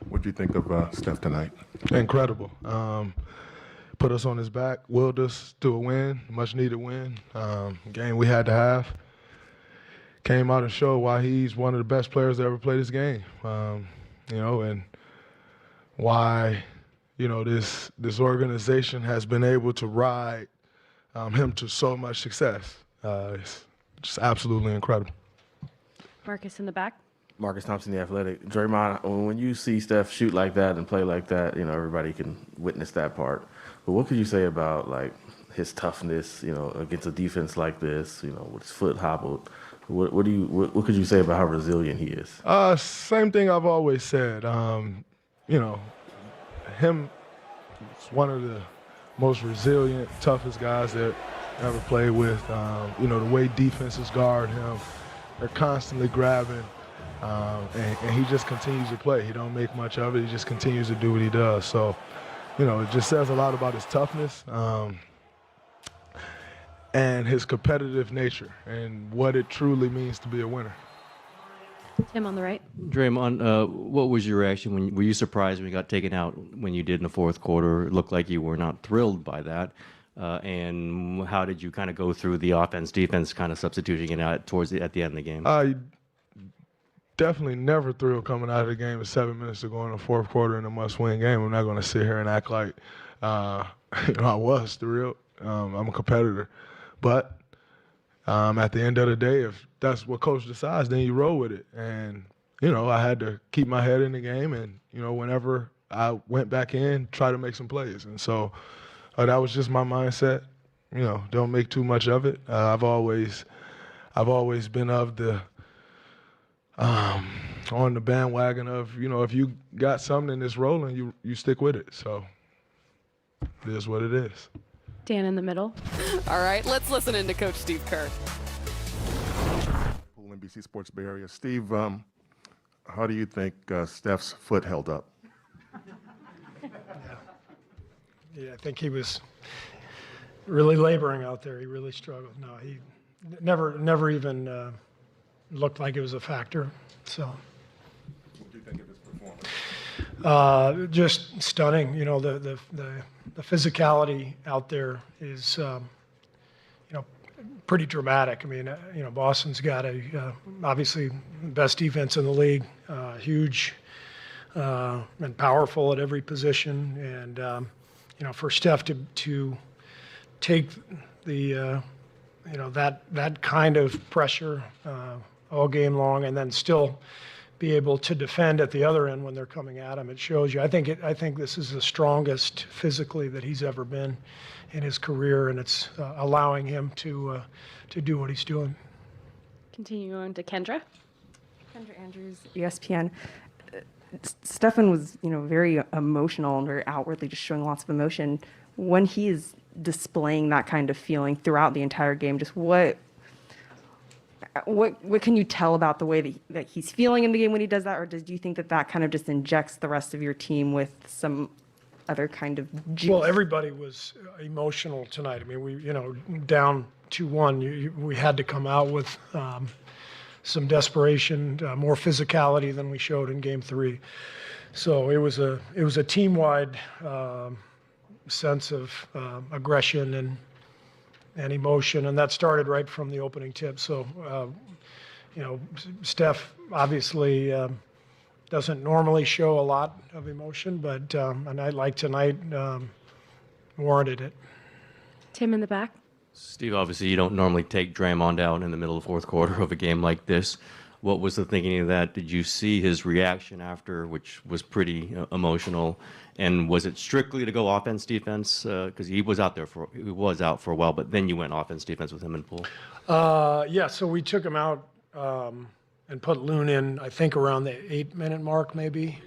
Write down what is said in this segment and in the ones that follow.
What do you think of Steph tonight? Incredible. Put us on his back, willed us to a win, much needed win. Game we had to have. Came out and showed why he's one of the best players that ever played this game. And why, this organization has been able to ride him to so much success. It's just absolutely incredible. Marcus in the back. Marcus Thompson, The Athletic. Draymond, when you see Steph shoot like that and play like that, everybody can witness that part. But what could you say about, like, his toughness, against a defense like this, with his foot hobbled? What could you say about how resilient he is? Same thing I've always said. Him is one of the most resilient, toughest guys that I ever played with. The way defenses guard him, they're constantly grabbing. And he just continues to play. He don't make much of it. He just continues to do what he does. So, it just says a lot about his toughness and his competitive nature and what it truly means to be a winner. Tim on the right. Draymond, what was your reaction? Were you surprised when you got taken out when you did in the fourth quarter? It looked like you were not thrilled by that. And how did you kind of go through the offense-defense kind of substituting it out at the end of the game? Definitely never thrilled coming out of the game with 7 minutes to go in the fourth quarter in a must-win game. I'm not going to sit here and act like I was thrilled. I'm a competitor. But at the end of the day, if that's what coach decides, then you roll with it. And, I had to keep my head in the game and, whenever I went back in, try to make some plays. And so that was just my mindset. Don't make too much of it. I've always been of the on the bandwagon of, if you got something that's rolling, you stick with it. So it is what it is. Dan in the middle. All right, let's listen in to Coach Steve Kerr. NBC Sports Bay Area. Steve, how do you think Steph's foot held up? Yeah, I think he was really laboring out there. He really struggled. No, he never even looked like it was a factor. So. What do you think of his performance? Just stunning. The physicality out there is, pretty dramatic. I mean, Boston's got obviously best defense in the league, huge and powerful at every position, and for Steph to take the that kind of pressure all game long, and then still be able to defend at the other end when they're coming at him. It shows you. I think this is the strongest physically that he's ever been in his career, and it's allowing him to do what he's doing. Continue on to Kendra. Kendra Andrews, ESPN. Stefan was, very emotional and very outwardly just showing lots of emotion. When he is displaying that kind of feeling throughout the entire game, just what can you tell about the way that he's feeling in the game when he does that, or do you think that kind of just injects the rest of your team with some other kind of juice? Well, everybody was emotional tonight. I mean, we, down 2-1, we had to come out with some desperation, more physicality than we showed in Game 3. So it was a team-wide sense of aggression and emotion, and that started right from the opening tip. So, Steph obviously doesn't normally show a lot of emotion, but a night like tonight warranted it. Tim in the back. Steve, obviously you don't normally take Draymond out in the middle of the fourth quarter of a game like this. What was the thinking of that? Did you see his reaction after, which was pretty emotional? And was it strictly to go offense defense? Because he was out for a while, but then you went offense defense with him in pool. Yeah, so we took him out and put Loon in, I think around the 8-minute mark, maybe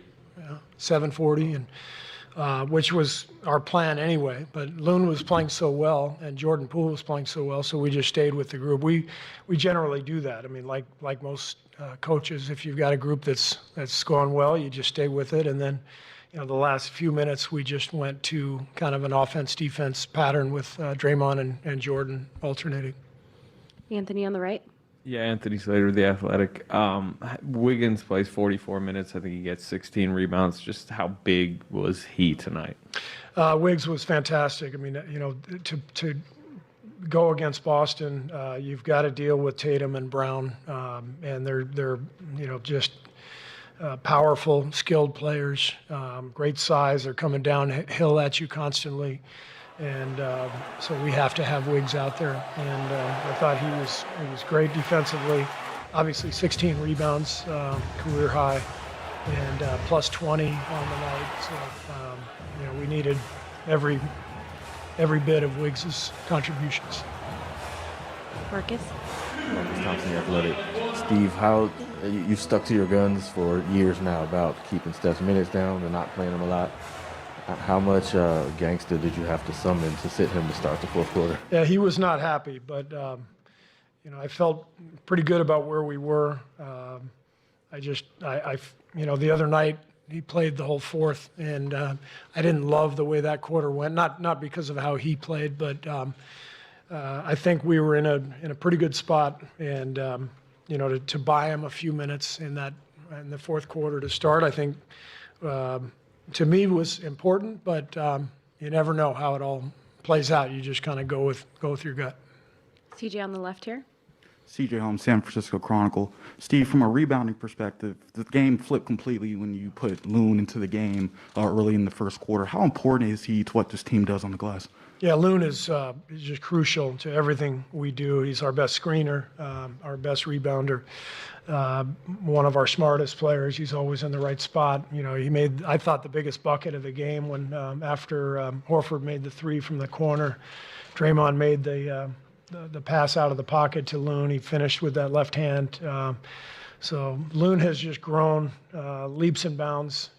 7:40, and which was our plan anyway. But Loon was playing so well, and Jordan Poole was playing so well, so we just stayed with the group. We generally do that. I mean, like most coaches, if you've got a group that's going well, you just stay with it, and then. The last few minutes, we just went to kind of an offense-defense pattern with Draymond and Jordan alternating. Anthony on the right. Yeah, Anthony Slater, The Athletic. Wiggins plays 44 minutes. I think he gets 16 rebounds. Just how big was he tonight? Wiggs was fantastic. I mean, to go against Boston, you've got to deal with Tatum and Brown, and they're just powerful, skilled players, great size. They're coming downhill at you constantly, and so we have to have Wiggs out there. And I thought he was great defensively. Obviously, 16 rebounds, career high, and plus 20 on the night. So we needed every bit of Wiggs's contributions. Marcus. Marcus Thompson, The Athletic. Steve, how you've stuck to your guns for years now about keeping Steph's minutes down and not playing him a lot. How much gangster did you have to summon to sit him to start the fourth quarter? Yeah, he was not happy, but I felt pretty good about where we were. The other night he played the whole fourth, and I didn't love the way that quarter went. Not because of how he played, but I think we were in a pretty good spot, and to buy him a few minutes in the fourth quarter to start, I think to me was important. But you never know how it all plays out. You just kind of go with your gut. CJ on the left here. CJ Holmes, San Francisco Chronicle. Steve, from a rebounding perspective, the game flipped completely when you put Loon into the game early in the first quarter. How important is he to what this team does on the glass? Yeah, Loon is just crucial to everything we do. He's our best screener, our best rebounder, one of our smartest players. He's always in the right spot. He made, I thought, the biggest bucket of the game when after Horford made the three from the corner. Draymond made the pass out of the pocket to Loon. He finished with that left hand. So Loon has just grown leaps and bounds.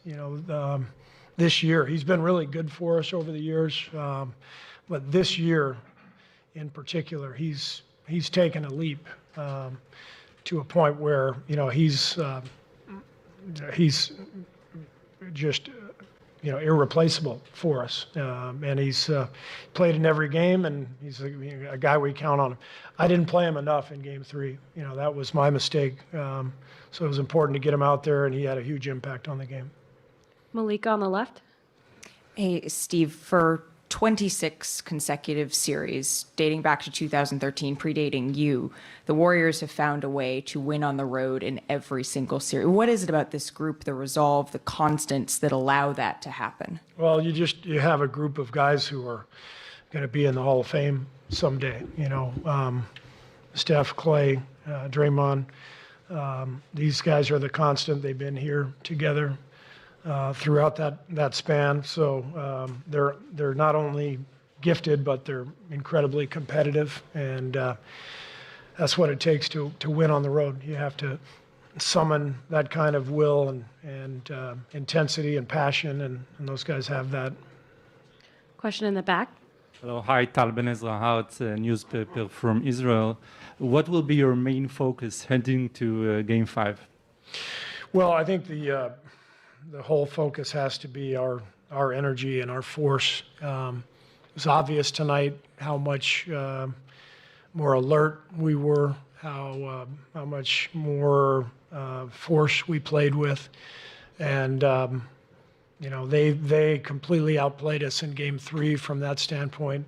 This year he's been really good for us over the years, but this year in particular, he's taken a leap to a point where he's just irreplaceable for us, and he's played in every game, and he's a guy we count on. I didn't play him enough in Game 3. That was my mistake. So it was important to get him out there, and he had a huge impact on the game. Malika on the left. Hey, Steve, for 26 consecutive series dating back to 2013, predating you, the Warriors have found a way to win on the road in every single series. What is it about this group, the resolve, the constants that allow that to happen? Well, you have a group of guys who are going to be in the Hall of Fame someday. Steph, Clay, Draymond. These guys are the constant. They've been here together throughout that span. So they're not only gifted, but they're incredibly competitive, and that's what it takes to win on the road. You have to summon that kind of will and intensity and passion, and those guys have that. Question in the back. Hello, hi, Tal Ben Ezra, Haaretz, a newspaper from Israel. What will be your main focus heading to Game 5? Well, I think the whole focus has to be our energy and our force. It was obvious tonight how much more alert we were, how much more force we played with, and they completely outplayed us in Game 3 from that standpoint.